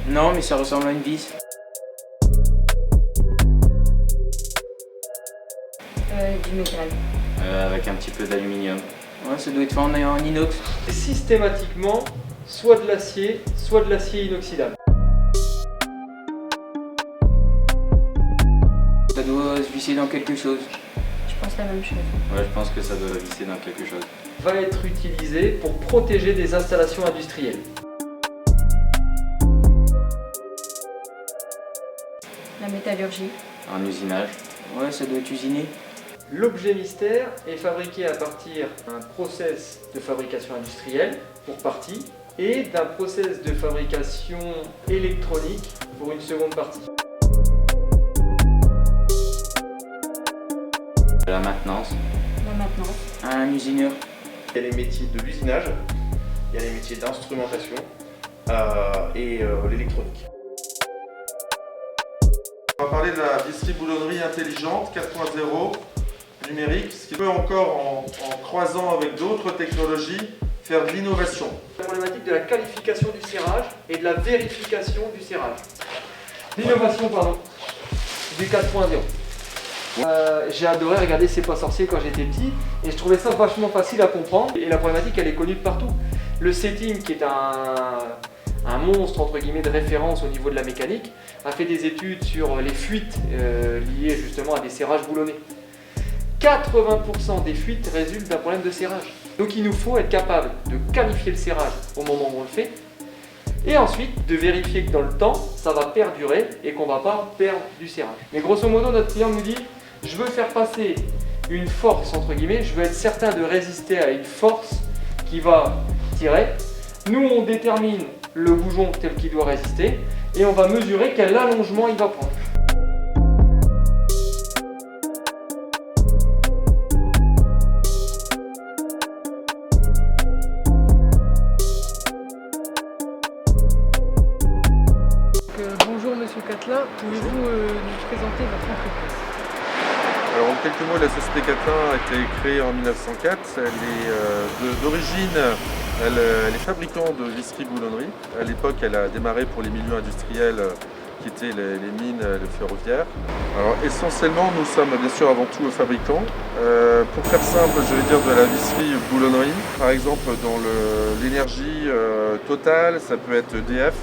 Non, mais ça ressemble à une vis. Du métal. Avec un petit peu d'aluminium. Ouais, ça doit être fait en inox. Systématiquement, soit de l'acier inoxydable. Ça doit se visser dans quelque chose. Je pense la même chose. Ouais, je pense que ça doit visser dans quelque chose. Va être utilisé pour protéger des installations industrielles. La métallurgie. En usinage. Ouais, ça doit être usiné. L'objet mystère est fabriqué à partir d'un process de fabrication industrielle pour partie et d'un process de fabrication électronique pour une seconde partie. La maintenance. La maintenance. Un usineur. Il y a les métiers de l'usinage, il y a les métiers d'instrumentation et l'électronique. On va parler de la visserie-boulonnerie intelligente 4.0 numérique, ce qui peut encore, en croisant avec d'autres technologies, faire de l'innovation. La problématique de la qualification du serrage et de la vérification du serrage. L'innovation, pardon, du 4.0. J'ai adoré regarder C'est pas sorcier quand j'étais petit et je trouvais ça vachement facile à comprendre et la problématique elle est connue de partout. Le setting qui est un monstre entre guillemets de référence au niveau de la mécanique a fait des études sur les fuites liées justement à des serrages boulonnés. 80% des fuites résultent d'un problème de serrage. Donc il nous faut être capable de qualifier le serrage au moment où on le fait et ensuite de vérifier que dans le temps ça va perdurer et qu'on ne va pas perdre du serrage. Mais grosso modo notre client nous dit je veux faire passer une force entre guillemets, je veux être certain de résister à une force qui va tirer. Nous on détermine le bougeon tel qu'il doit résister et on va mesurer quel allongement il va prendre. Bonjour Monsieur Catelin, pouvez-vous nous présenter votre entreprise? Alors en quelques mots, la société Catelin a été créée en 1904. Elle est d'origine, elle est fabricante de visserie-boulonnerie. À l'époque, elle a démarré pour les milieux industriels qui étaient les mines, les ferroviaires. Alors essentiellement, nous sommes bien sûr avant tout fabricants. Pour faire simple, je vais dire de la visserie-boulonnerie. Par exemple, dans l'énergie totale, ça peut être EDF.